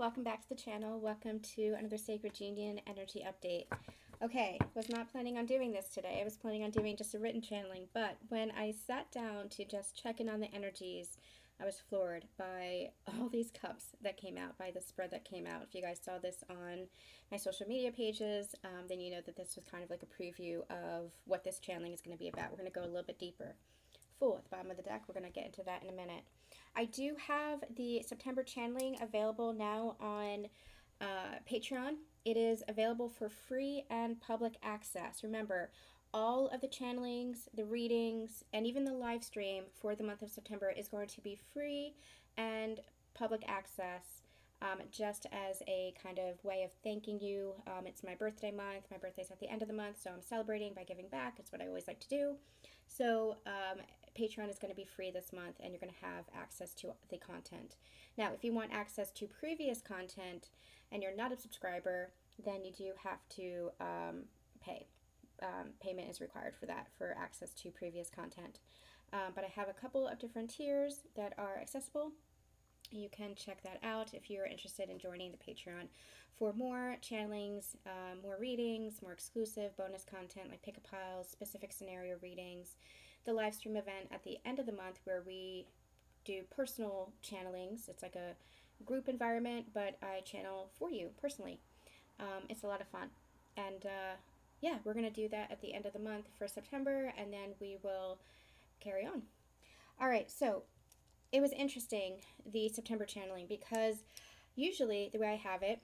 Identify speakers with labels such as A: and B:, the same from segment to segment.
A: welcome back to the channel. Welcome to another Sacred Union energy update. Okay, was not planning on doing this today. I was planning on doing just a written channeling, but when I sat down to just check in on the energies, I was floored by all these cups that came out, by the spread that came out. If you guys saw this on my social media pages, then you know that this was kind of like a preview of what this channeling is going to be about. We're going to go a little bit deeper. Fool at the bottom of the deck. We're going to get into that in a minute. I do have the September channeling available now on Patreon. It is available for free and public access. Remember, all of the channelings, the readings, and even the live stream for the month of September is going to be free and public access, just as a kind of way of thanking you. It's my birthday month. My birthday's at the end of the month, so I'm celebrating by giving back. It's what I always like to do. So Patreon is going to be free this month, and you're going to have access to the content. Now, if you want access to previous content and you're not a subscriber, then you do have to pay. Payment is required for that, for access to previous content. But I have a couple of different tiers that are accessible. You can check that out if you're interested in joining the Patreon for more channelings, more readings, more exclusive bonus content like pick a piles, specific scenario readings, the live stream event at the end of the month where we do personal channelings. It's like a group environment, but I channel for you personally. It's a lot of fun. And yeah, we're going to do that at the end of the month for September, and then we will carry on. All right, so it was interesting, the September channeling, because usually the way I have it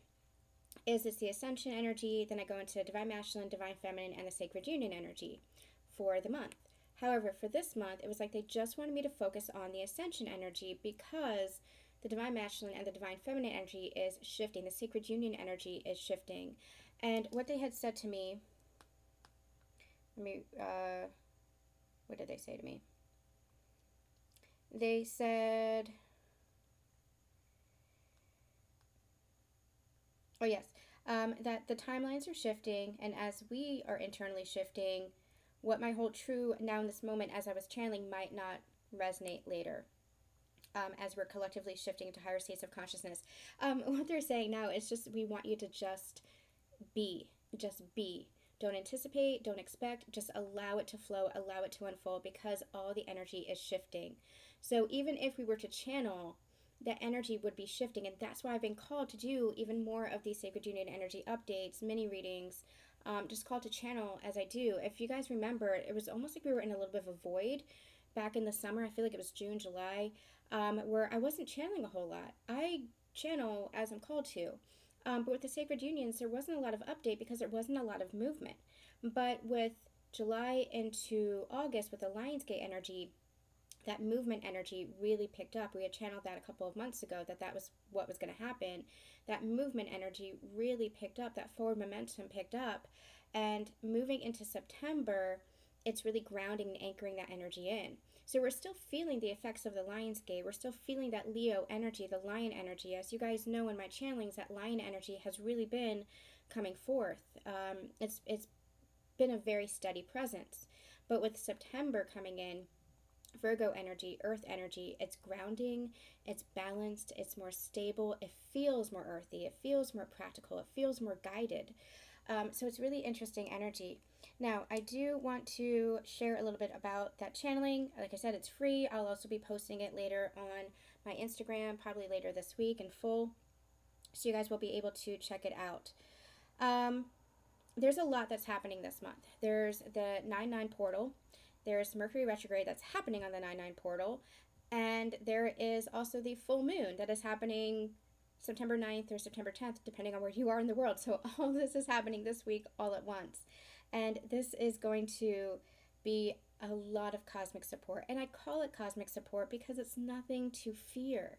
A: is it's the ascension energy, then I go into divine masculine, divine feminine, and the sacred union energy for the month. However, for this month, it was like they just wanted me to focus on the ascension energy because the divine masculine and the divine feminine energy is shifting. The sacred union energy is shifting. And what they had said to me, what did they say to me? They said, oh yes, that the timelines are shifting, and as we are internally shifting, what might hold true now in this moment as I was channeling might not resonate later, as we're collectively shifting into higher states of consciousness. What they're saying now is just, we want you to just be. Just be. Don't anticipate, don't expect, just allow it to flow, allow it to unfold, because all the energy is shifting. So even if we were to channel, that energy would be shifting, and that's why I've been called to do even more of these Sacred Union energy updates, mini readings, just called to channel as I do. If you guys remember, it was almost like we were in a little bit of a void back in the summer. I feel like it was June, July, where I wasn't channeling a whole lot. I channel as I'm called to. But with the Sacred Unions, there wasn't a lot of update because there wasn't a lot of movement. But with July into August, with the Lionsgate energy, that movement energy really picked up. We had channeled that a couple of months ago, that was what was going to happen. That movement energy really picked up, that forward momentum picked up. And moving into September, it's really grounding and anchoring that energy in. So we're still feeling the effects of the Lionsgate. We're still feeling that Leo energy, the lion energy. As you guys know in my channelings, that lion energy has really been coming forth. It's been a very steady presence. But with September coming in, Virgo energy, earth energy, it's grounding, it's balanced, it's more stable, it feels more earthy, it feels more practical, it feels more guided. So it's really interesting energy. Now, I do want to share a little bit about that channeling. Like I said, it's free. I'll also be posting it later on my Instagram, probably later this week in full, so you guys will be able to check it out. There's a lot that's happening this month. There's the 9/9 portal. There's Mercury retrograde that's happening on the 9/9 portal. And there is also the full moon that is happening September 9th or September 10th, depending on where you are in the world. So all this is happening this week all at once. And this is going to be a lot of cosmic support. And I call it cosmic support because it's nothing to fear.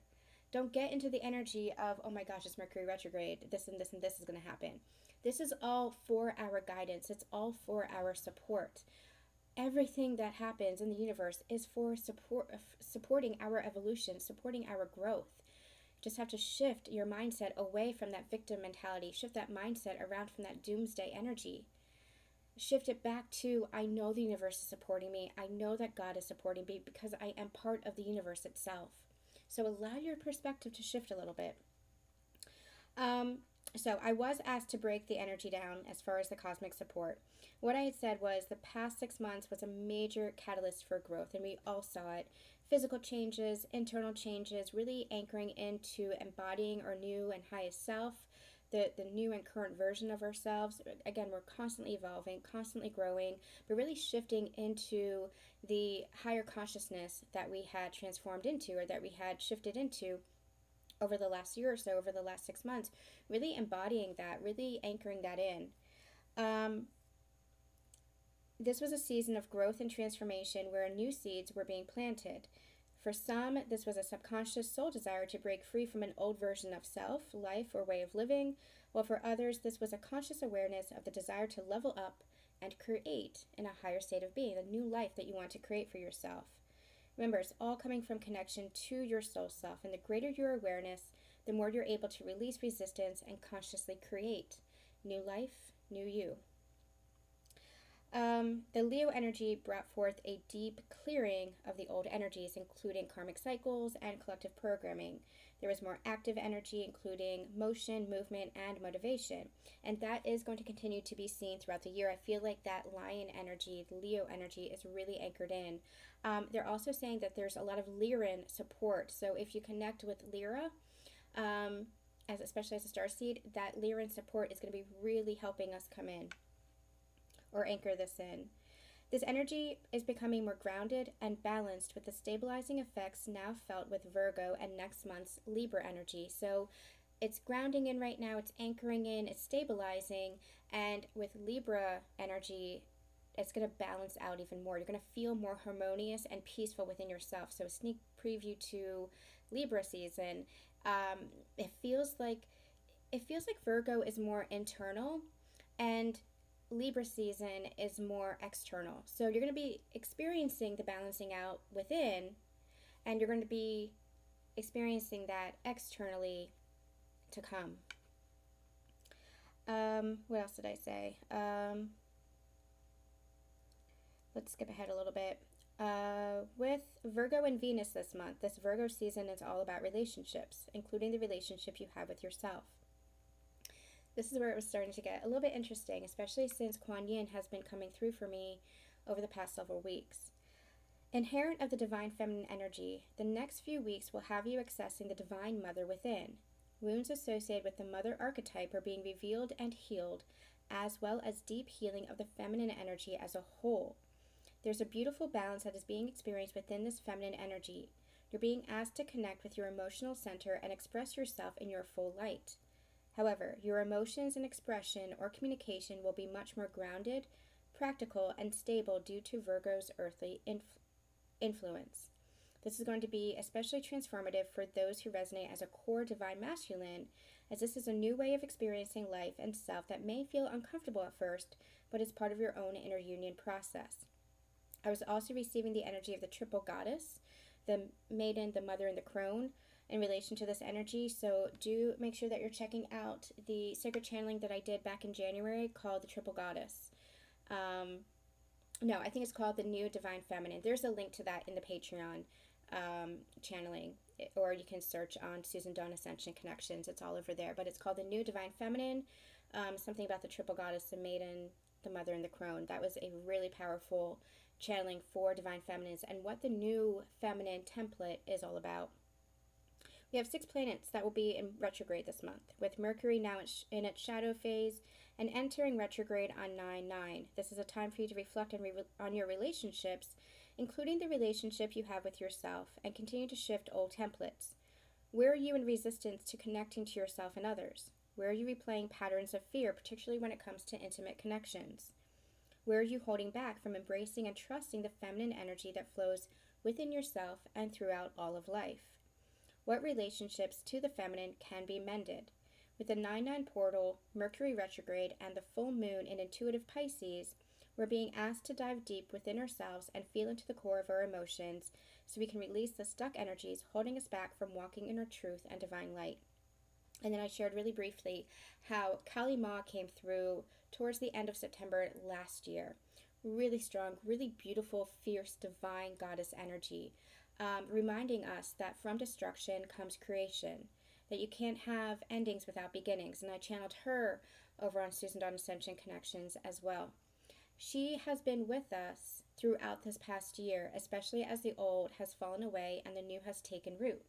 A: Don't get into the energy of, oh my gosh, it's Mercury retrograde, this and this and this is going to happen. This is all for our guidance. It's all for our support. Everything that happens in the universe is for supporting our evolution, supporting our growth. You just have to shift your mindset away from that victim mentality, shift that mindset around from that doomsday energy. Shift it back to, I know the universe is supporting me. I know that God is supporting me because I am part of the universe itself. So allow your perspective to shift a little bit. Um, so I was asked to break the energy down as far as the cosmic support. What I had said was the past 6 months was a major catalyst for growth, and we all saw it. Physical changes, internal changes, really anchoring into embodying our new and highest self, the new and current version of ourselves. Again, we're constantly evolving, constantly growing, but really shifting into the higher consciousness that we had transformed into, or that we had shifted into over the last year or so, over the last 6 months, really embodying that, really anchoring that in. Um, this was a season of growth and transformation where new seeds were being planted. For some, this was a subconscious soul desire to break free from an old version of self, life, or way of living, while for others, this was a conscious awareness of the desire to level up and create in a higher state of being, a new life that you want to create for yourself. Remember, it's all coming from connection to your soul self, and the greater your awareness, the more you're able to release resistance and consciously create new life, new you. The Leo energy brought forth a deep clearing of the old energies, including karmic cycles and collective programming. There was more active energy, including motion, movement, and motivation. And that is going to continue to be seen throughout the year. I feel like that lion energy, the Leo energy, is really anchored in. They're also saying that there's a lot of Lyran support. So if you connect with Lyra, especially as a starseed, that Lyran support is going to be really helping us come in or anchor this in. This energy is becoming more grounded and balanced with the stabilizing effects now felt with Virgo and next month's Libra energy. So it's grounding in right now, it's anchoring in, it's stabilizing, and with Libra energy, it's going to balance out even more. You're going to feel more harmonious and peaceful within yourself. So a sneak preview to Libra season. It feels like Virgo is more internal, and Libra season is more external. So you're going to be experiencing the balancing out within, and you're going to be experiencing that externally to come. What else did I say? Let's skip ahead a little bit. With Virgo and Venus this month, this Virgo season is all about relationships, including the relationship you have with yourself. This is where it was starting to get a little bit interesting, especially since Kuan Yin has been coming through for me over the past several weeks. Inherent of the divine feminine energy, the next few weeks will have you accessing the divine mother within. Wounds associated with the mother archetype are being revealed and healed, as well as deep healing of the feminine energy as a whole. There's a beautiful balance that is being experienced within this feminine energy. You're being asked to connect with your emotional center and express yourself in your full light. However, your emotions and expression or communication will be much more grounded, practical, and stable due to Virgo's earthly influence. This is going to be especially transformative for those who resonate as a core divine masculine, as this is a new way of experiencing life and self that may feel uncomfortable at first, but is part of your own inner union process. I was also receiving the energy of the triple goddess, the maiden, the mother, and the crone, in relation to this energy. So do make sure that you're checking out the sacred channeling that I did back in January called the Triple Goddess. No, I think it's called the New Divine Feminine. There's a link to that in the Patreon channeling, or you can search on Susan Dawn Ascension Connections. It's all over there, but it's called the New Divine Feminine. Something about the Triple Goddess, the Maiden, the Mother, and the Crone. That was a really powerful channeling for Divine Feminines and what the new feminine template is all about. We have 6 planets that will be in retrograde this month, with Mercury now in its shadow phase and entering retrograde on 9/9. This is a time for you to reflect on your relationships, including the relationship you have with yourself, and continue to shift old templates. Where are you in resistance to connecting to yourself and others? Where are you replaying patterns of fear, particularly when it comes to intimate connections? Where are you holding back from embracing and trusting the feminine energy that flows within yourself and throughout all of life? What relationships to the feminine can be mended? With the 9/9 portal, Mercury retrograde, and the full moon in intuitive Pisces, we're being asked to dive deep within ourselves and feel into the core of our emotions so we can release the stuck energies holding us back from walking in our truth and divine light. And then I shared really briefly how Kali Ma came through towards the end of September last year. Really strong, really beautiful, fierce, divine goddess energy. Reminding us that from destruction comes creation. that you can't have endings without beginnings. And I channeled her over on Susan Dawn Ascension Connections as well. She has been with us throughout this past year, especially as the old has fallen away and the new has taken root.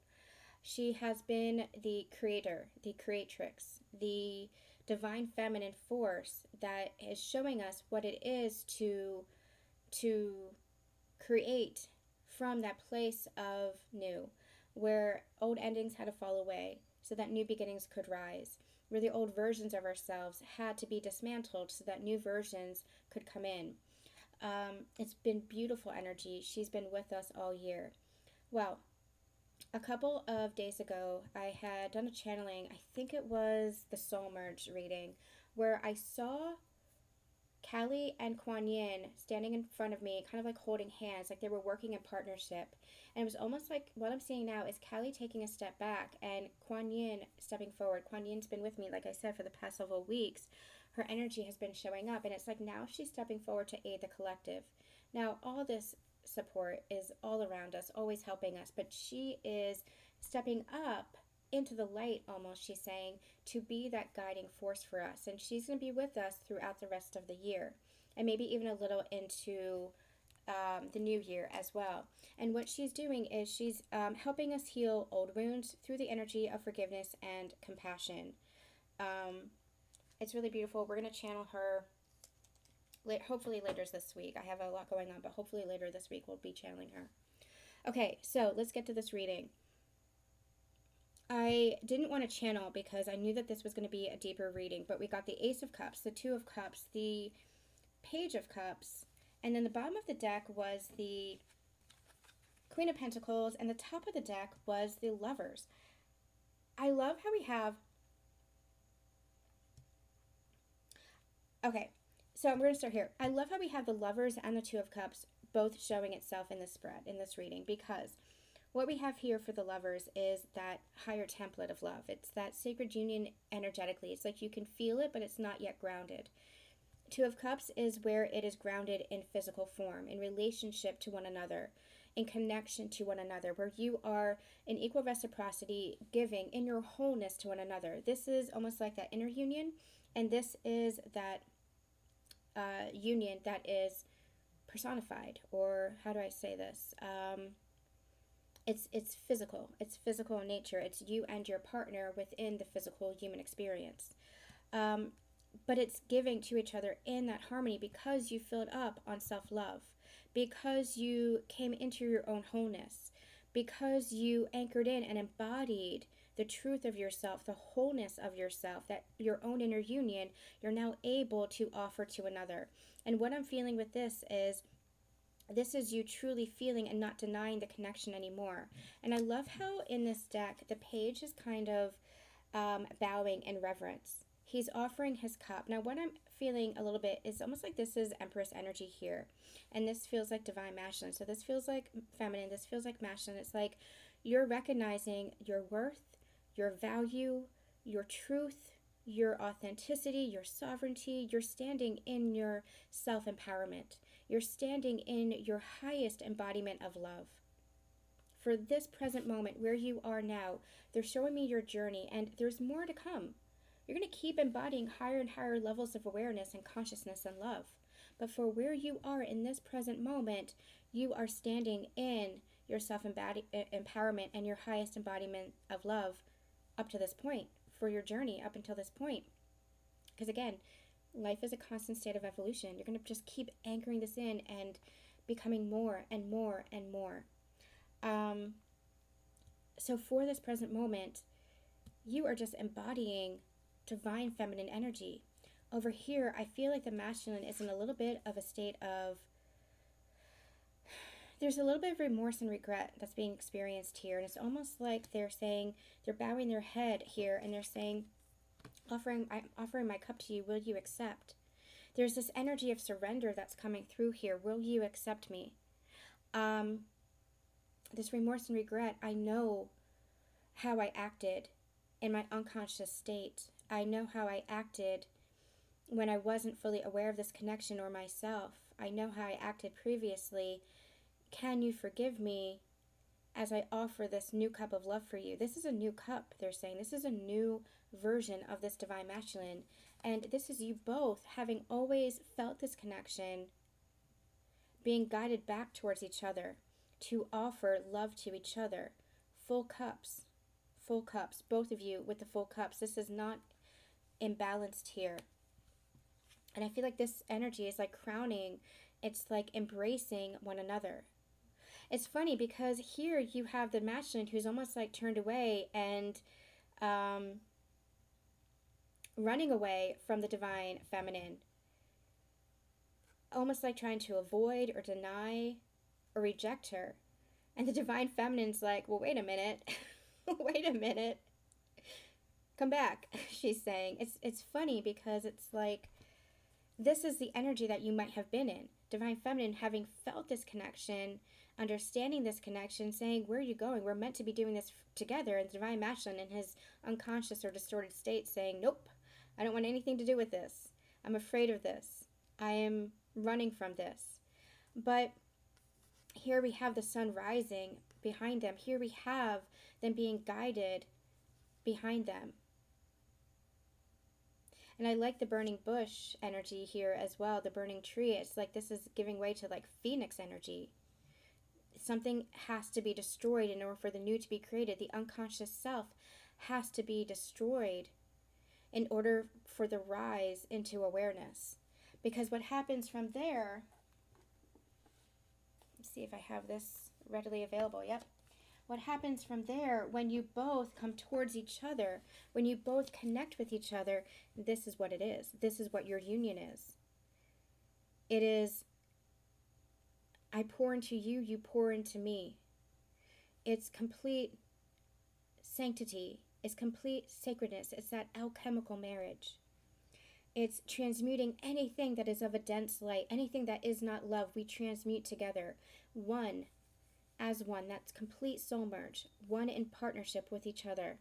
A: She has been the creator, the creatrix, the divine feminine force that is showing us what it is to create from that place of new, where old endings had to fall away so that new beginnings could rise, where the old versions of ourselves had to be dismantled so that new versions could come in. It's been beautiful energy. She's been with us all year. Well, a couple of days ago, I had done a channeling. I think it was the Soul Merge reading, where I saw Callie and Kuan Yin standing in front of me, kind of like holding hands, like they were working in partnership. And it was almost like what I'm seeing now is Callie taking a step back and Kuan Yin stepping forward. Kuan Yin's been with me, like I said, for the past several weeks. Her energy has been showing up, and it's like now she's stepping forward to aid the collective. Now, all this support is all around us, always helping us, but she is stepping up into the light almost, she's saying, to be that guiding force for us. And she's going to be with us throughout the rest of the year, and maybe even a little into the new year as well. And what she's doing is she's helping us heal old wounds through the energy of forgiveness and compassion. It's really beautiful. We're going to channel her hopefully later this week. I have a lot going on, but hopefully later this week we'll be channeling her. Okay, so let's get to this reading. I didn't want to channel because I knew that this was going to be a deeper reading, but we got the Ace of Cups, the Two of Cups, the Page of Cups, and then the bottom of the deck was the Queen of Pentacles, and the top of the deck was the Lovers. I love how we have... Okay, so we're going to start here. I love how we have the Lovers and the Two of Cups both showing itself in this spread, in this reading, because what we have here for the Lovers is that higher template of love. It's that sacred union energetically. It's like you can feel it, but it's not yet grounded. Two of Cups is where it is grounded in physical form, in relationship to one another, in connection to one another, where you are in equal reciprocity, giving in your wholeness to one another. This is almost like that inner union, and this is that union that is personified, or how do I say this? It's physical. It's physical in nature. It's you and your partner within the physical human experience. But it's giving to each other in that harmony because you filled up on self-love, because you came into your own wholeness, because you anchored in and embodied the truth of yourself, the wholeness of yourself, that your own inner union, you're now able to offer to another. And what I'm feeling with this is you truly feeling and not denying the connection anymore. And I love how in this deck, the page is kind of bowing in reverence. He's offering his cup. Now, what I'm feeling a little bit is almost like this is Empress energy here. And this feels like divine masculine. So this feels like feminine. This feels like masculine. It's like you're recognizing your worth, your value, your truth, your authenticity, your sovereignty. You're standing in your self-empowerment. You're standing in your highest embodiment of love. For this present moment where you are now, they're showing me your journey, and there's more to come. You're going to keep embodying higher and higher levels of awareness and consciousness and love. But for where you are in this present moment, you are standing in your self-empowerment and your highest embodiment of love up to this point, for your journey up until this point. Because again, life is a constant state of evolution. You're going to just keep anchoring this in and becoming more and more and more. So for this present moment, you are just embodying divine feminine energy. Over here, I feel like the masculine is in a little bit of a state of... There's a little bit of remorse and regret that's being experienced here. And it's almost like they're saying, they're bowing their head here and they're saying, I'm offering my cup to you, will you accept? There's this energy of surrender that's coming through here. Will you accept me? This remorse and regret, I know how I acted in my unconscious state. I know how I acted when I wasn't fully aware of this connection or myself. I know how I acted previously. Can you forgive me as I offer this new cup of love for you. This is a new cup, they're saying. This is a new version of this divine masculine. And this is you both having always felt this connection, being guided back towards each other to offer love to each other. Full cups. Full cups. Both of you with the full cups. This is not imbalanced here. And I feel like this energy is like crowning. It's like embracing one another. It's funny because here you have the masculine who's almost like turned away and running away from the divine feminine. Almost like trying to avoid or deny or reject her. And the divine feminine's like, well, wait a minute. Wait a minute. Come back, she's saying. It's funny because it's like, this is the energy that you might have been in. Divine feminine having felt this connection, understanding this connection, saying, where are you going? We're meant to be doing this together. And the divine masculine in his unconscious or distorted state saying, nope, I don't want anything to do with this. I'm afraid of this. I am running from this. But here we have the sun rising behind them. Here we have them being guided behind them. And I like the burning bush energy here as well, the burning tree. It's like this is giving way to like phoenix energy. Something has to be destroyed in order for the new to be created. The unconscious self has to be destroyed in order for the rise into awareness. Because what happens from there, let's see if I have this readily available. Yep. What happens from there when you both come towards each other, when you both connect with each other, this is what it is. This is what your union is. It is, I pour into you, you pour into me. It's complete sanctity. It's complete sacredness. It's that alchemical marriage. It's transmuting anything that is of a dense light, anything that is not love, we transmute together. One as one. That's complete soul merge. One in partnership with each other.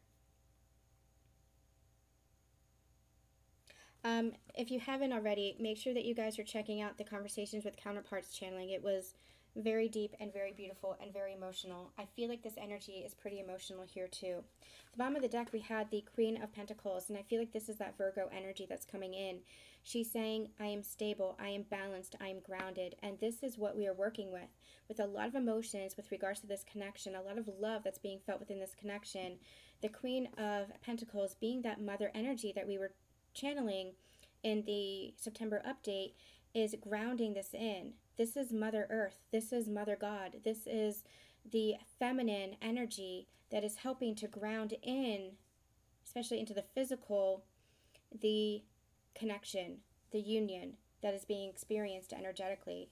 A: If you haven't already, make sure that you guys are checking out the Conversations with Counterparts channeling. It was very deep and very beautiful and very emotional. I feel like this energy is pretty emotional here too. At the bottom of the deck we had the Queen of Pentacles, and I feel like this is that Virgo energy that's coming in. She's saying, I am stable, I am balanced, I am grounded, and this is what we are working with a lot of emotions with regards to this connection, a lot of love that's being felt within this connection. The Queen of Pentacles being that mother energy that we were channeling in the September update is grounding this in. This is Mother Earth. This is Mother God. This is the feminine energy that is helping to ground in, especially into the physical, the connection, the union that is being experienced energetically.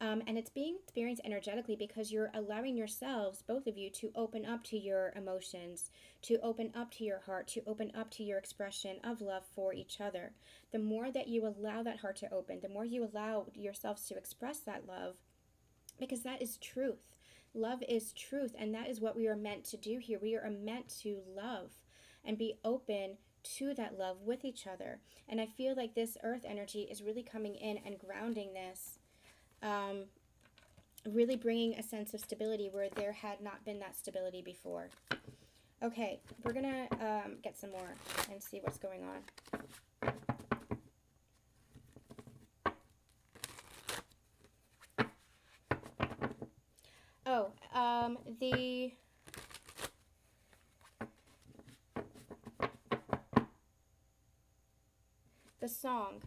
A: And it's being experienced energetically because you're allowing yourselves, both of you, to open up to your emotions, to open up to your heart, to open up to your expression of love for each other. The more that you allow that heart to open, the more you allow yourselves to express that love, because that is truth. Love is truth, and that is what we are meant to do here. We are meant to love and be open to that love with each other. And I feel like this earth energy is really coming in and grounding this. Really bringing a sense of stability where there had not been that stability before. Okay, we're gonna get some more and see what's going on. Oh, the song.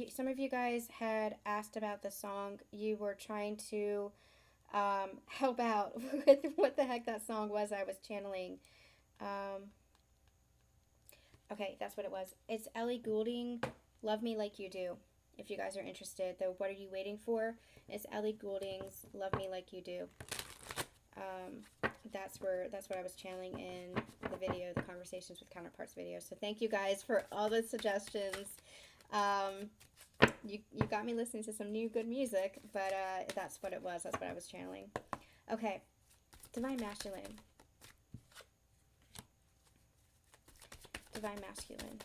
A: Some of you guys had asked about the song. You were trying to help out with what the heck that song was I was channeling. Okay, that's what it was. It's Ellie Goulding, Love Me Like You Do. If you guys are interested, though, what are you waiting for? It's Ellie Goulding's Love Me Like You Do. That's what I was channeling in the video, the Conversations with Counterparts video. So thank you guys for all the suggestions. You got me listening to some new good music, but that's what it was. That's what I was channeling. Okay, Divine Masculine. Divine Masculine.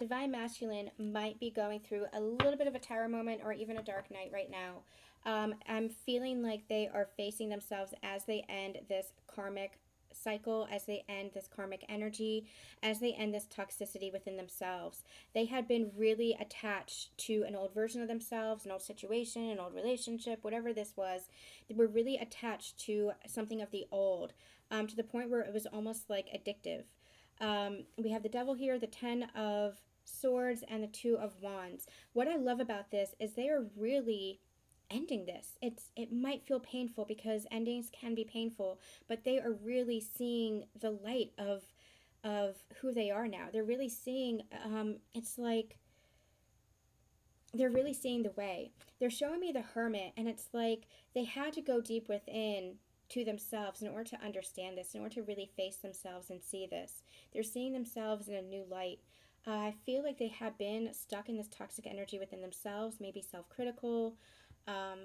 A: Divine Masculine might be going through a little bit of a tower moment or even a dark night right now. I'm feeling like they are facing themselves as they end this karmic cycle, as they end this karmic energy, as they end this toxicity within themselves. They had been really attached to an old version of themselves, an old situation, an old relationship, whatever this was. They were really attached to something of the old, to the point where it was almost like addictive. We have the Devil here, the 10 of Swords, and the 2 of Wands. What I love about this is they are really ending this. It might feel painful because endings can be painful, but they are really seeing the light of who they are now. They're really seeing it's like they're really seeing the way. They're showing me the Hermit, and it's like they had to go deep within to themselves in order to understand this, in order to really face themselves and see this. They're seeing themselves in a new light. I feel like they have been stuck in this toxic energy within themselves, maybe self-critical,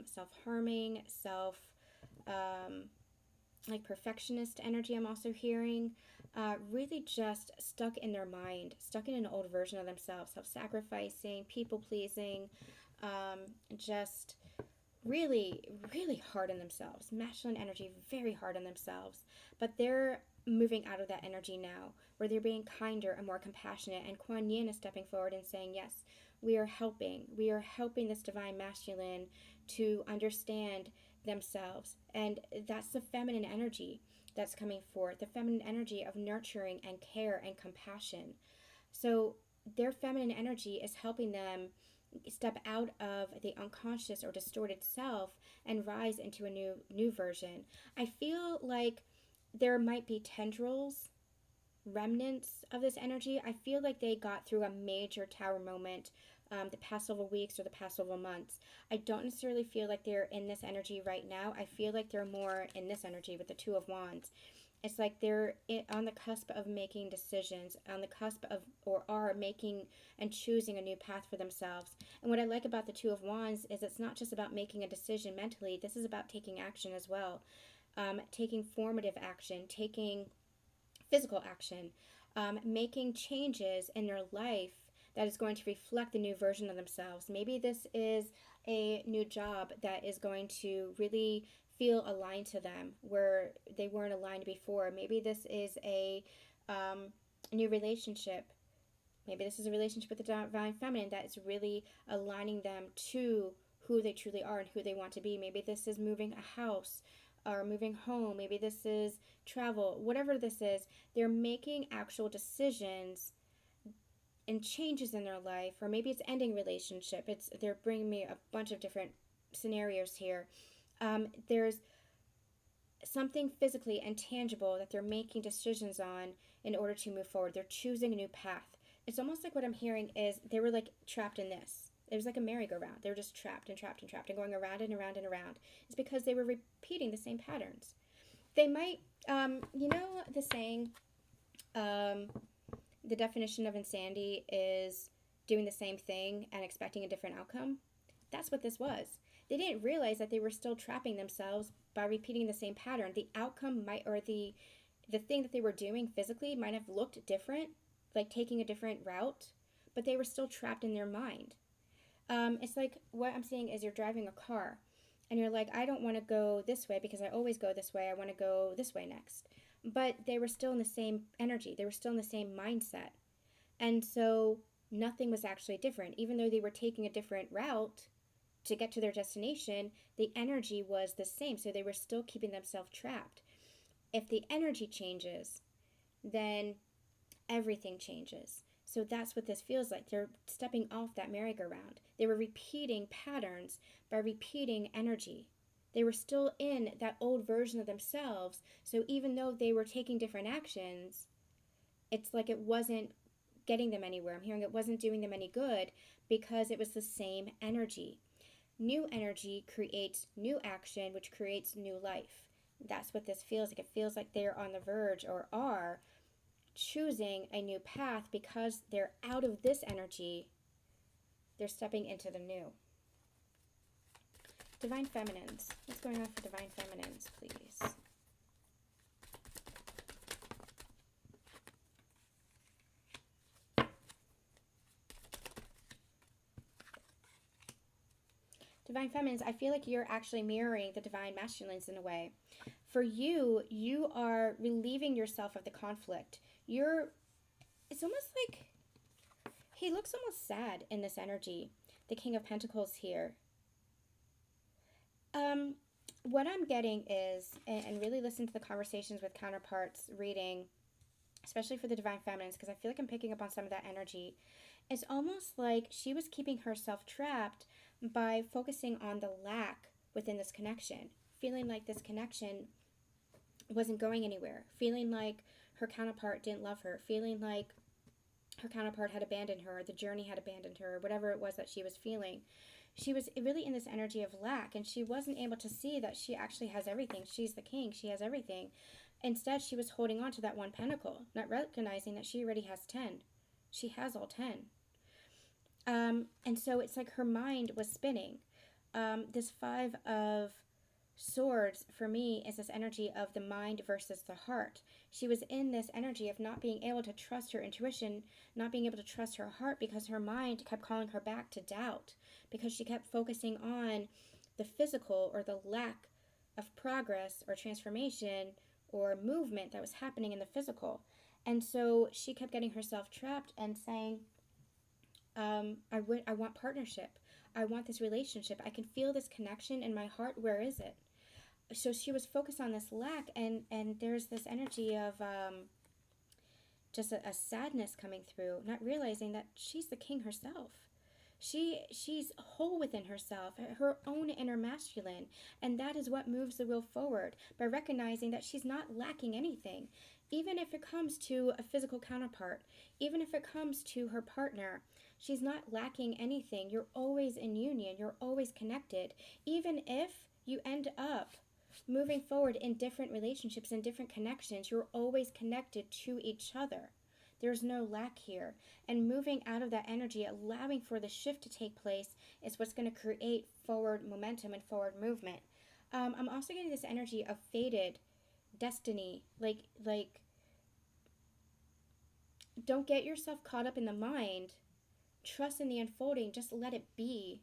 A: self-harming, like perfectionist energy I'm also hearing. Really just stuck in their mind, stuck in an old version of themselves, self-sacrificing, people-pleasing, just really, really hard on themselves. Masculine energy, very hard on themselves. But they're moving out of that energy now, where they're being kinder and more compassionate. And Kuan Yin is stepping forward and saying, yes, we are helping. We are helping this Divine Masculine to understand themselves. And that's the feminine energy that's coming forth, the feminine energy of nurturing and care and compassion. So their feminine energy is helping them step out of the unconscious or distorted self and rise into a new version. I feel like there might be tendrils, remnants of this energy. I feel like they got through a major tower moment the past several weeks or the past several months. I don't necessarily feel like they're in this energy right now. I feel like they're more in this energy with the 2 of Wands. It's like they're on the cusp of making decisions, on the cusp of, or are making and choosing a new path for themselves. And what I like about the 2 of Wands is it's not just about making a decision mentally. This is about taking action as well. Taking formative action, taking physical action, making changes in their life that is going to reflect the new version of themselves. Maybe this is a new job that is going to really feel aligned to them where they weren't aligned before. Maybe this is a new relationship. Maybe this is a relationship with the Divine Feminine that is really aligning them to who they truly are and who they want to be. Maybe this is moving a house or moving home. Maybe this is travel. Whatever this is, they're making actual decisions and changes in their life, or maybe it's ending relationship. They're bringing me a bunch of different scenarios here. There's something physically and tangible that they're making decisions on in order to move forward. They're choosing a new path. It's almost like what I'm hearing is they were like trapped in this. It was like a merry-go-round. They were just trapped and trapped and trapped and going around and around and around. It's because they were repeating the same patterns. They might, you know the saying, the definition of insanity is doing the same thing and expecting a different outcome? That's what this was. They didn't realize that they were still trapping themselves by repeating the same pattern. The outcome might, or the thing that they were doing physically might have looked different, like taking a different route, but they were still trapped in their mind. It's like what I'm saying is you're driving a car and you're like, I don't want to go this way because I always go this way. I want to go this way next. But they were still in the same energy. They were still in the same mindset. And so nothing was actually different. Even though they were taking a different route to get to their destination, the energy was the same. So they were still keeping themselves trapped. If the energy changes, then everything changes. So that's what this feels like. They're stepping off that merry-go-round. They were repeating patterns by repeating energy. They were still in that old version of themselves. So even though they were taking different actions, it's like it wasn't getting them anywhere. I'm hearing it wasn't doing them any good because it was the same energy. New energy creates new action, which creates new life. That's what this feels like. It feels like they're on the verge or are choosing a new path because they're out of this energy. They're stepping into the new. Divine Feminines. What's going on for Divine Feminines, please? Divine Feminines, I feel like you're actually mirroring the Divine Masculines in a way. For you, you are relieving yourself of the conflict. It's almost like, he looks almost sad in this energy. The King of Pentacles here. What I'm getting is, and really listen to the conversations with counterparts reading, especially for the Divine Feminines, because I feel like I'm picking up on some of that energy. It's almost like she was keeping herself trapped by focusing on the lack within this connection, feeling like this connection wasn't going anywhere, feeling like her counterpart didn't love her, feeling like her counterpart had abandoned her, the journey had abandoned her, whatever it was that she was feeling. She was really in this energy of lack, and she wasn't able to see that she actually has everything. She's the king. She has everything. Instead, she was holding on to that one pentacle, not recognizing that she already has 10. She has all 10. And so it's like her mind was spinning. This 5 of Swords, for me, is this energy of the mind versus the heart. She was in this energy of not being able to trust her intuition, not being able to trust her heart, because her mind kept calling her back to doubt, because she kept focusing on the physical or the lack of progress or transformation or movement that was happening in the physical. And so she kept getting herself trapped and saying, I want partnership. I want this relationship. I can feel this connection in my heart. Where is it? So she was focused on this lack, and there's this energy of just a sadness coming through, not realizing that she's the king herself. She's whole within herself, her own inner masculine, and that is what moves the wheel forward, by recognizing that she's not lacking anything. Even if it comes to a physical counterpart, even if it comes to her partner, she's not lacking anything. You're always in union, you're always connected. Even if you end up moving forward in different relationships and different connections, you're always connected to each other. There's no lack here. And moving out of that energy, allowing for the shift to take place, is what's going to create forward momentum and forward movement. I'm also getting this energy of fated destiny. Like don't get yourself caught up in the mind. Trust in the unfolding. Just let it be.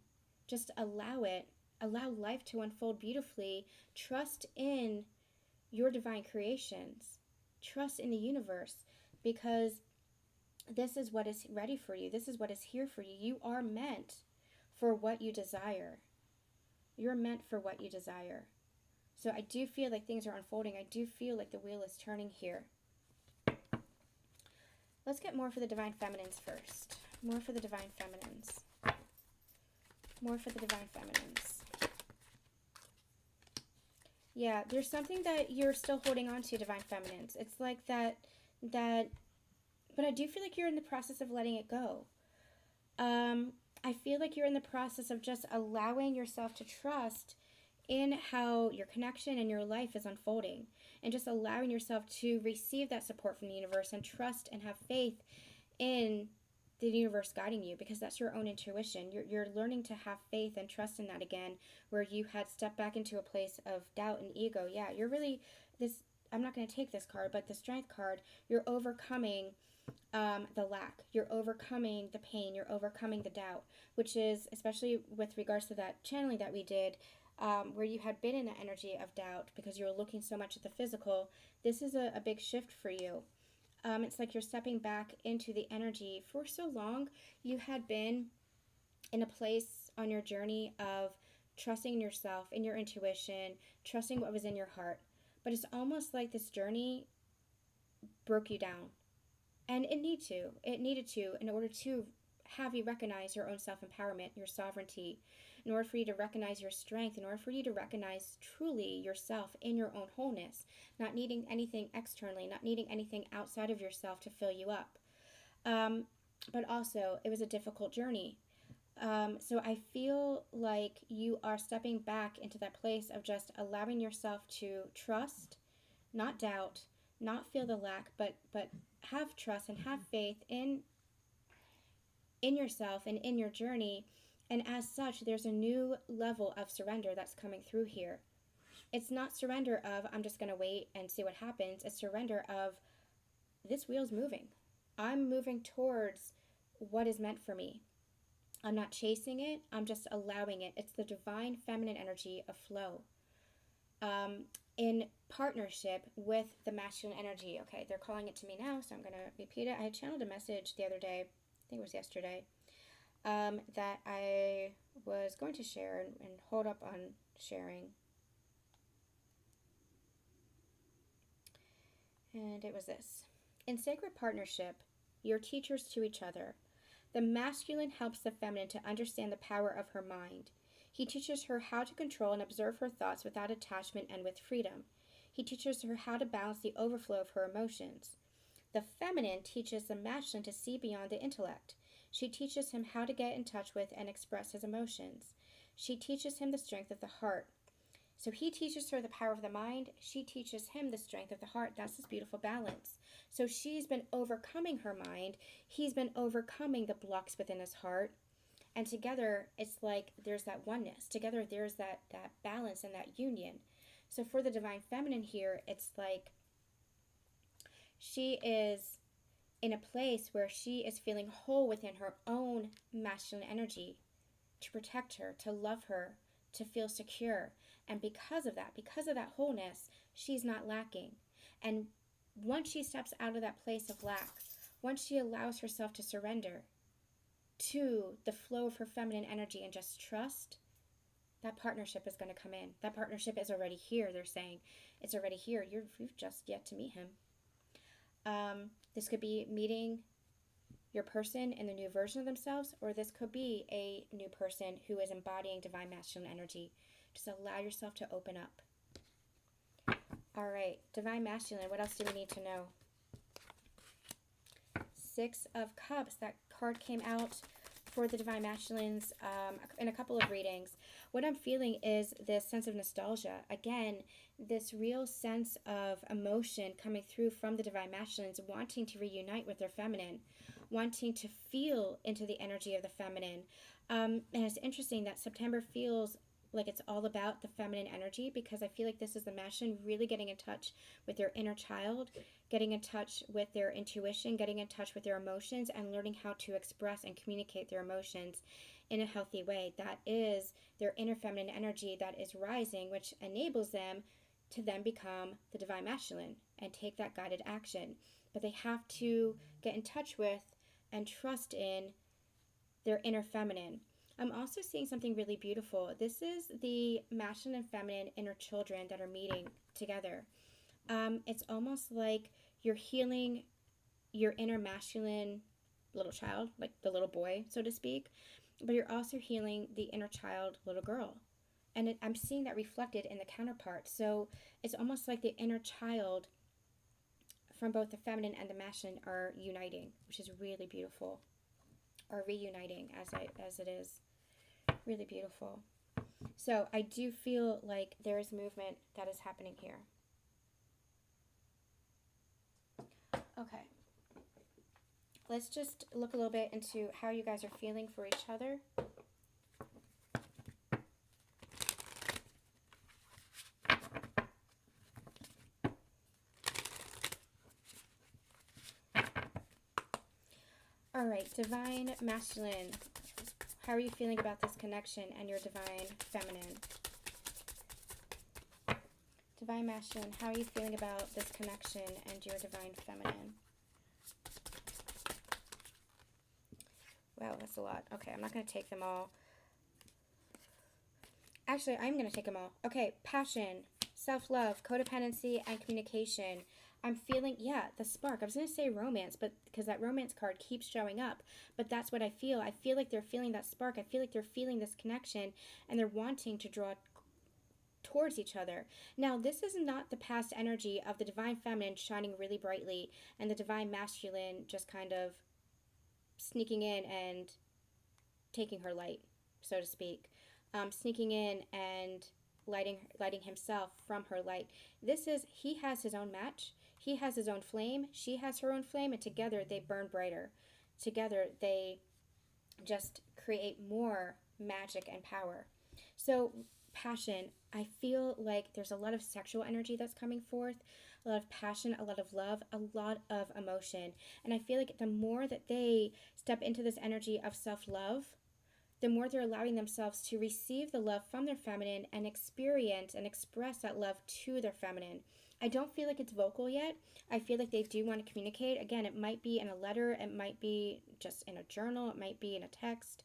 A: Just allow it. Allow life to unfold beautifully. Trust in your divine creations. Trust in the universe, because this is what is ready for you. This is what is here for you. You are meant for what you desire. You're meant for what you desire. So I do feel like things are unfolding. I do feel like the wheel is turning here. Let's get more for the Divine Feminines first. More for the Divine Feminines. More for the Divine Feminines. Yeah, there's something that you're still holding on to, Divine Feminines. It's like that, but I do feel like you're in the process of letting it go. I feel like you're in the process of just allowing yourself to trust in how your connection and your life is unfolding, and just allowing yourself to receive that support from the universe and trust and have faith in the universe guiding you, because that's your own intuition. You're learning to have faith and trust in that again, where you had stepped back into a place of doubt and ego. Yeah, you're really this. I'm not going to take this card, but the Strength card, you're overcoming the lack. You're overcoming the pain. You're overcoming the doubt, which is, especially with regards to that channeling that we did, where you had been in the energy of doubt because you were looking so much at the physical. This is a big shift for you. It's like you're stepping back into the energy. For so long, you had been in a place on your journey of trusting in yourself, in your intuition, trusting what was in your heart. But it's almost like this journey broke you down. And it needed to, in order to have you recognize your own self-empowerment, your sovereignty, in order for you to recognize your strength, in order for you to recognize truly yourself in your own wholeness, not needing anything externally, not needing anything outside of yourself to fill you up. But also, it was a difficult journey. So I feel like you are stepping back into that place of just allowing yourself to trust, not doubt, not feel the lack, but have trust and have faith in yourself and in your journey. And as such, there's a new level of surrender that's coming through here. It's not surrender of, I'm just going to wait and see what happens. It's surrender of, this wheel's moving. I'm moving towards what is meant for me. I'm not chasing it. I'm just allowing it. It's the divine feminine energy of flow. In partnership with the masculine energy. Okay, they're calling it to me now, so I'm going to repeat it. I had channeled a message the other day, I think it was yesterday, that I was going to share and hold up on sharing. And it was this. In sacred partnership, you're teachers to each other. The masculine helps the feminine to understand the power of her mind. He teaches her how to control and observe her thoughts without attachment and with freedom. He teaches her how to balance the overflow of her emotions. The feminine teaches the masculine to see beyond the intellect. She teaches him how to get in touch with and express his emotions. She teaches him the strength of the heart. So he teaches her the power of the mind. She teaches him the strength of the heart. That's this beautiful balance. So she's been overcoming her mind. He's been overcoming the blocks within his heart. And together, it's like there's that oneness. Together, there's that balance and that union. So for the divine feminine here, it's like she is in a place where she is feeling whole within her own masculine energy to protect her, to love her, to feel secure. And because of that wholeness, she's not lacking. And once she steps out of that place of lack, once she allows herself to surrender to the flow of her feminine energy and just trust, that partnership is going to come in. That partnership is already here, they're saying. It's already here. You've just yet to meet him. This could be meeting your person in the new version of themselves, or this could be a new person who is embodying divine masculine energy. Just allow yourself to open up. All right, divine masculine, what else do we need to know? Six of Cups, that card came out for the divine masculines in a couple of readings. What I'm feeling is this sense of nostalgia. Again, this real sense of emotion coming through from the divine masculines, wanting to reunite with their feminine, wanting to feel into the energy of the feminine. And it's interesting that September feels like it's all about the feminine energy, because I feel like this is the masculine really getting in touch with their inner child, getting in touch with their intuition, getting in touch with their emotions, and learning how to express and communicate their emotions in a healthy way. That is their inner feminine energy that is rising, which enables them to then become the divine masculine and take that guided action. But they have to get in touch with and trust in their inner feminine. I'm also seeing something really beautiful. This is the masculine and feminine inner children that are meeting together. It's almost like you're healing your inner masculine little child, like the little boy, so to speak, but you're also healing the inner child little girl. And I'm seeing that reflected in the counterparts. So it's almost like the inner child from both the feminine and the masculine are uniting, which is really beautiful. Or reuniting, as it is. Really beautiful. So I do feel like there is movement that is happening here. Okay. Let's just look a little bit into how you guys are feeling for each other. All right, divine masculine. How are you feeling about this connection and your divine feminine? Divine masculine, how are you feeling about this connection and your divine feminine? Wow, that's a lot. Okay, I'm not going to take them all. Actually, I'm going to take them all. Okay, passion, self-love, codependency, and communication. I'm feeling, the spark. I was going to say romance, but because that romance card keeps showing up. But that's what I feel. I feel like they're feeling that spark. I feel like they're feeling this connection, and they're wanting to draw towards each other. Now, this is not the past energy of the divine feminine shining really brightly and the divine masculine just kind of sneaking in and taking her light, so to speak. Sneaking in and lighting himself from her light. This is, he has his own match. He has his own flame. She has her own flame, and together they burn brighter. Together they just create more magic and power. So passion, I feel like there's a lot of sexual energy that's coming forth, a lot of passion, a lot of love, a lot of emotion. And I feel like the more that they step into this energy of self-love, the more they're allowing themselves to receive the love from their feminine and experience and express that love to their feminine. I don't feel like it's vocal yet. I feel like they do want to communicate. Again, it might be in a letter, it might be just in a journal, it might be in a text,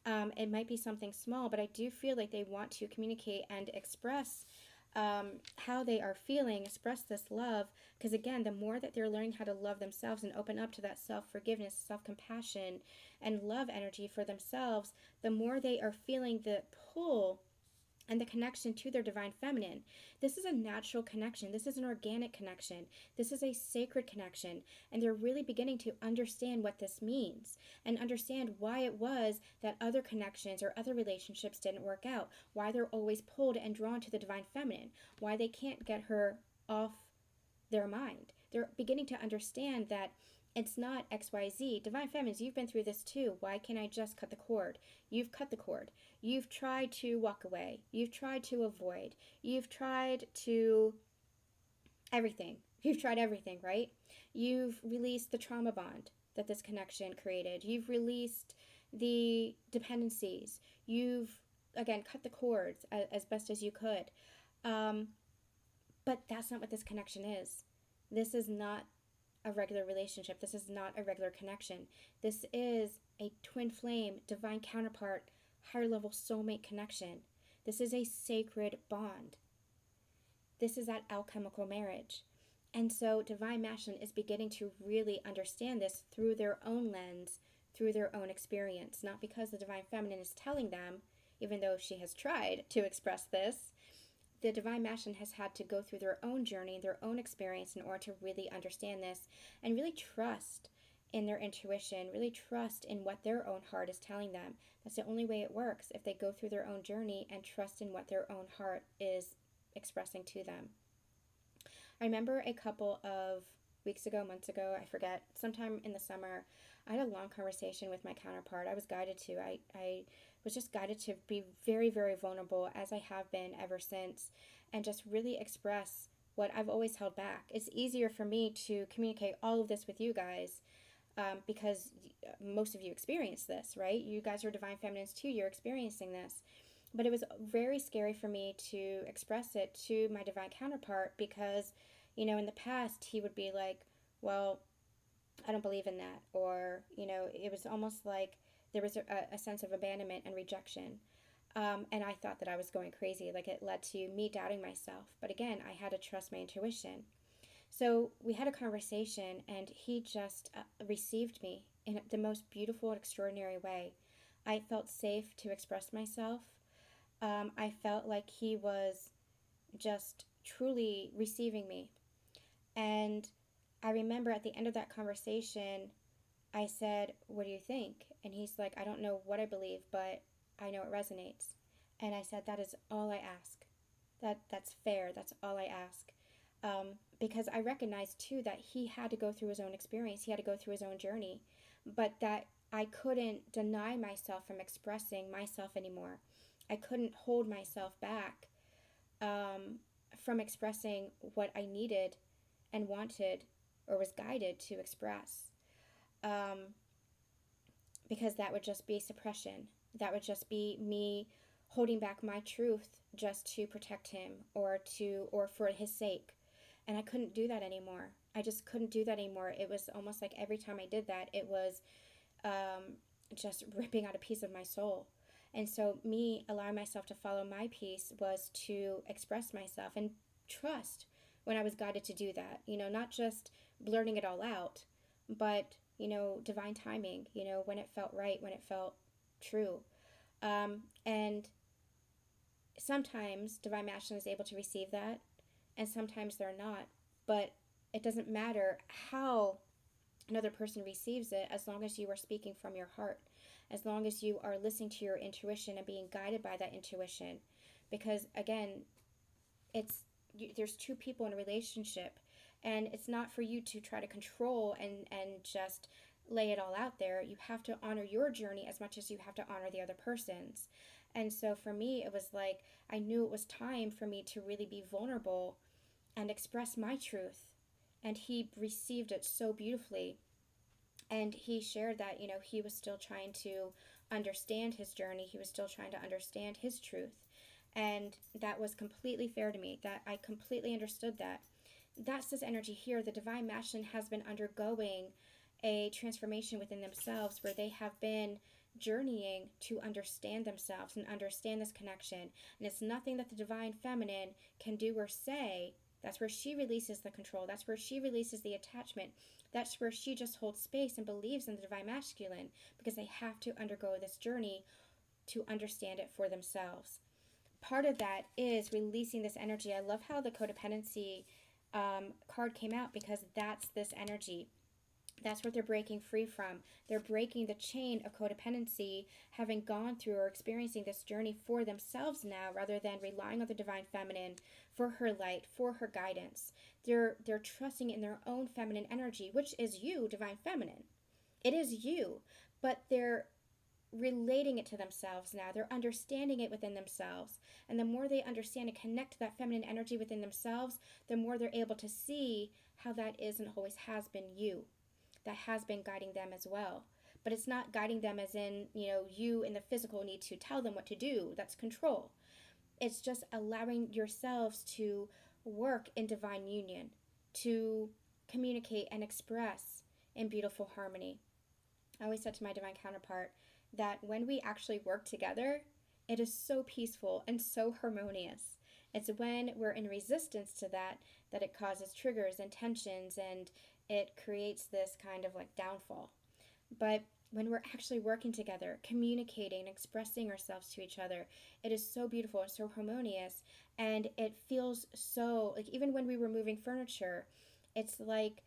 A: it might be something small, but I do feel like they want to communicate and express how they are feeling, express this love. Because again, the more that they're learning how to love themselves and open up to that self-forgiveness, self-compassion, and love energy for themselves, the more they are feeling the pull and the connection to their divine feminine. This is a natural connection. This is an organic connection. This is a sacred connection. And they're really beginning to understand what this means and understand why it was that other connections or other relationships didn't work out, why they're always pulled and drawn to the divine feminine, why they can't get her off their mind. They're beginning to understand that it's not XYZ. Divine feminines, you've been through this too. Why can't I just cut the cord? You've cut the cord. You've tried to walk away. You've tried to avoid. You've tried to everything. You've tried everything, right? You've released the trauma bond that this connection created. You've released the dependencies. You've, again, cut the cords as best as you could. But that's not what this connection is. This is not a regular relationship. This is not a regular connection. This is a twin flame, divine counterpart, higher level soulmate connection. This is a sacred bond. This is that alchemical marriage. And so divine masculine is beginning to really understand this through their own lens, through their own experience, not because the divine feminine is telling them, even though she has tried to express this. The divine masculine has had to go through their own journey, their own experience in order to really understand this and really trust in their intuition, really trust in what their own heart is telling them. That's the only way it works, if they go through their own journey and trust in what their own heart is expressing to them. I remember a couple of weeks ago, months ago, I forget, sometime in the summer, I had a long conversation with my counterpart. I was guided to. I was just guided to be very, very vulnerable, as I have been ever since, and just really express what I've always held back. It's easier for me to communicate all of this with you guys because most of you experience this, right? You guys are divine feminines too. You're experiencing this. But it was very scary for me to express it to my divine counterpart because, you know, in the past he would be like, well, I don't believe in that. Or, you know, it was almost like there was a sense of abandonment and rejection. And I thought that I was going crazy. Like, it led to me doubting myself. But again, I had to trust my intuition. So we had a conversation, and he just received me in the most beautiful and extraordinary way. I felt safe to express myself. I felt like he was just truly receiving me. And I remember at the end of that conversation, I said, "What do you think?" And he's like, "I don't know what I believe, but I know it resonates." And I said, "That is all I ask. That's fair. That's all I ask." Because I recognized too that he had to go through his own experience. He had to go through his own journey, but that I couldn't deny myself from expressing myself anymore. I couldn't hold myself back from expressing what I needed and wanted or was guided to express. Because that would just be suppression. That would just be me holding back my truth just to protect him or for his sake. And I couldn't do that anymore. I just couldn't do that anymore. It was almost like every time I did that, it was just ripping out a piece of my soul. And so me allowing myself to follow my peace was to express myself and trust when I was guided to do that. You know, not just blurting it all out, but, you know, divine timing, you know, when it felt right, when it felt true. And sometimes divine masculine is able to receive that, and sometimes they're not. But it doesn't matter how another person receives it, as long as you are speaking from your heart, as long as you are listening to your intuition and being guided by that intuition. Because again, there's two people in a relationship, and it's not for you to try to control and just lay it all out there. You have to honor your journey as much as you have to honor the other person's. And so for me, it was like I knew it was time for me to really be vulnerable and express my truth. And he received it so beautifully. And he shared that, you know, he was still trying to understand his journey. He was still trying to understand his truth. And that was completely fair to me, that I completely understood that. That's this energy here. The divine masculine has been undergoing a transformation within themselves where they have been journeying to understand themselves and understand this connection. And it's nothing that the divine feminine can do or say. That's where she releases the control. That's where she releases the attachment. That's where she just holds space and believes in the divine masculine, because they have to undergo this journey to understand it for themselves. Part of that is releasing this energy. I love how the codependency card came out, because that's this energy. That's what they're breaking free from. They're breaking the chain of codependency, having gone through or experiencing this journey for themselves now, rather than relying on the divine feminine for her light, for her guidance. They're trusting in their own feminine energy, which is you, divine feminine. It is you, but they're relating it to themselves now. They're understanding it within themselves. And the more they understand and connect to that feminine energy within themselves, the more they're able to see how that is and always has been you. That has been guiding them as well. But it's not guiding them as in, you in the physical need to tell them what to do. That's control. It's just allowing yourselves to work in divine union, to communicate and express in beautiful harmony. I always said to my divine counterpart that when we actually work together, it is so peaceful and so harmonious. It's when we're in resistance to that it causes triggers and tensions, and it creates this kind of like downfall. But when we're actually working together, communicating, expressing ourselves to each other, it is so beautiful and so harmonious. And it feels so, like, even when we were moving furniture, it's like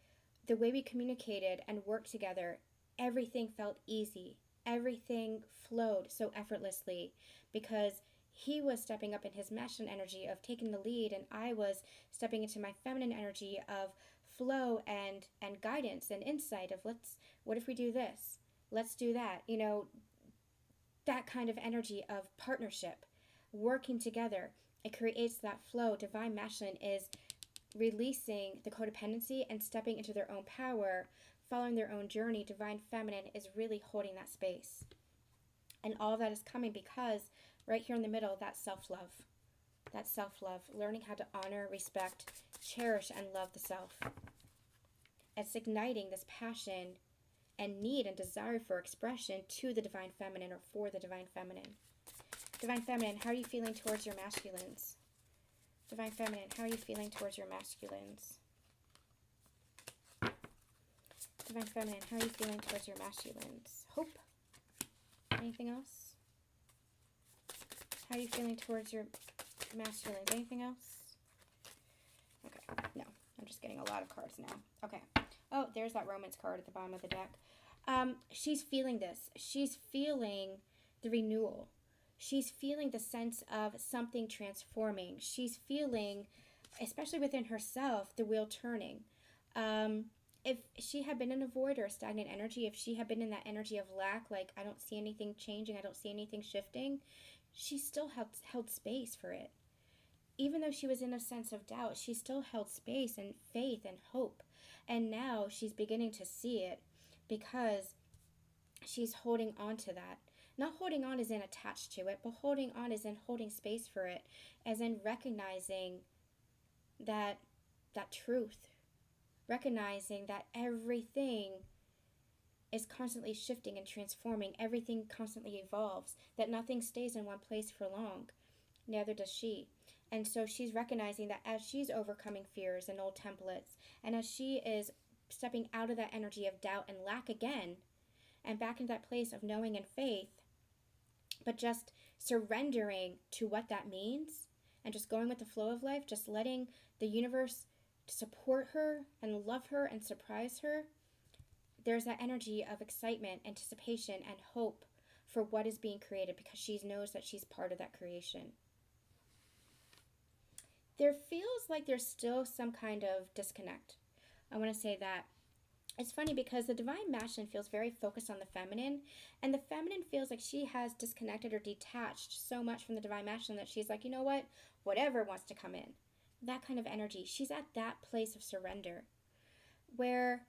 A: the way we communicated and worked together, everything felt easy. Everything flowed so effortlessly, because he was stepping up in his masculine energy of taking the lead, and I was stepping into my feminine energy of flow and guidance and insight of what if we do this? Let's do that. That kind of energy of partnership, working together. It creates that flow. Divine masculine is releasing the codependency and stepping into their own power, following their own journey. Divine feminine is really holding that space. And all of that is coming because right here in the middle, that's self-love. That's self-love. Learning how to honor, respect, cherish, and love the self. It's igniting this passion and need and desire for expression to the divine feminine, or for the divine feminine. Divine feminine, how are you feeling towards your masculines? Divine feminine, how are you feeling towards your masculines? Divine feminine, how are you feeling towards your masculines? Hope? Anything else? How are you feeling towards your masculines? Anything else? Okay, no. I'm just getting a lot of cards now. Okay. Oh, there's that Romance card at the bottom of the deck. She's feeling this. She's feeling the renewal. She's feeling the sense of something transforming. She's feeling, especially within herself, the wheel turning. If she had been in a void or a stagnant energy, if she had been in that energy of lack, like I don't see anything changing, I don't see anything shifting, she still held space for it. Even though she was in a sense of doubt, she still held space and faith and hope. And now she's beginning to see it, because she's holding on to that. Not holding on as in attached to it, but holding on as in holding space for it, as in recognizing that truth. Recognizing that everything is constantly shifting and transforming. Everything constantly evolves. That nothing stays in one place for long. Neither does she. And so she's recognizing that as she's overcoming fears and old templates, and as she is stepping out of that energy of doubt and lack again, and back into that place of knowing and faith, but just surrendering to what that means, and just going with the flow of life, just letting the universe support her and love her and surprise her, there's that energy of excitement, anticipation, and hope for what is being created, because she knows that she's part of that creation. There feels like there's still some kind of disconnect. I want to say that. It's funny because the divine masculine feels very focused on the feminine, and the feminine feels like she has disconnected or detached so much from the divine masculine that she's like, you know what? Whatever wants to come in. That kind of energy. She's at that place of surrender where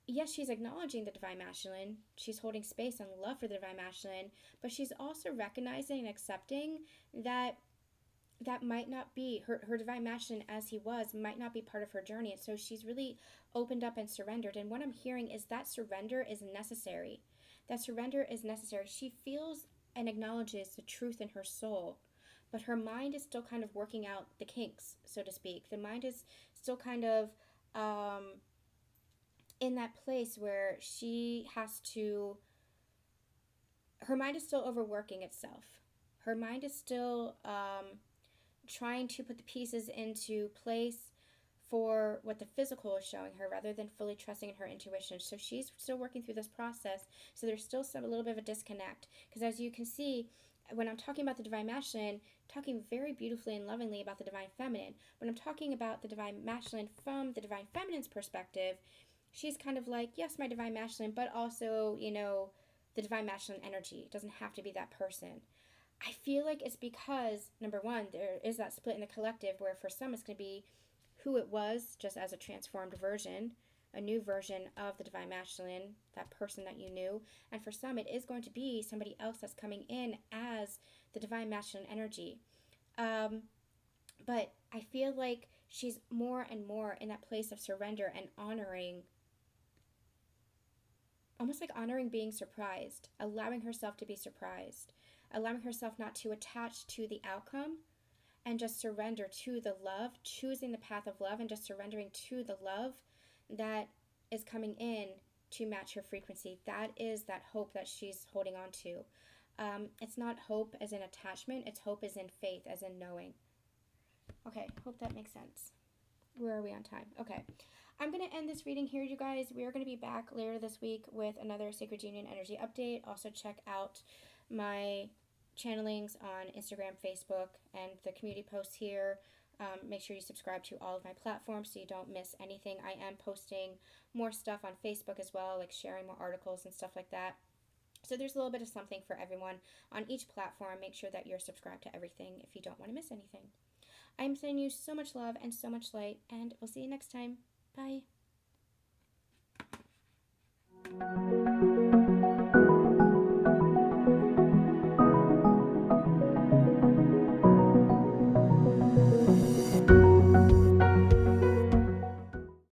A: yes, she's acknowledging the divine masculine. She's holding space and love for the divine masculine, but she's also recognizing and accepting that that might not be her divine masculine as he was, might not be part of her journey. And so she's really opened up and surrendered. And what I'm hearing is that surrender is necessary. That surrender is necessary. She feels and acknowledges the truth in her soul, but her mind is still kind of working out the kinks, so to speak. The mind is still kind of in that place where she has to, her mind is still overworking itself. Her mind is still trying to put the pieces into place for what the physical is showing her rather than fully trusting in her intuition. So she's still working through this process. So there's still a little bit of a disconnect. Because as you can see, when I'm talking about the divine masculine, talking very beautifully and lovingly about the divine feminine. When I'm talking about the divine masculine from the divine feminine's perspective, she's kind of like, yes, my divine masculine, but also, the divine masculine energy. It doesn't have to be that person. I feel like it's because, number one, there is that split in the collective where for some it's going to be who it was just as a transformed version, a new version of the divine masculine, that person that you knew. And for some, it is going to be somebody else that's coming in as the divine masculine energy. But I feel like she's more and more in that place of surrender and honoring, almost like honoring being surprised, allowing herself to be surprised, allowing herself not to attach to the outcome and just surrender to the love, choosing the path of love and just surrendering to the love that is coming in to match her frequency. That is that hope that she's holding on to. It's not hope as in attachment, it's hope as in faith, as in knowing. Okay, hope that makes sense. Where are we on time? Okay. I'm going to end this reading here, you guys. We are going to be back later this week with another Sacred Union Energy update. Also, check out my channelings on Instagram, Facebook, and the community posts here. Make sure you subscribe to all of my platforms so you don't miss anything. I am posting more stuff on Facebook as well, like sharing more articles and stuff like that. So there's a little bit of something for everyone on each platform. Make sure that you're subscribed to everything if you don't want to miss anything. I'm sending you so much love and so much light, and we'll see you next time. Bye.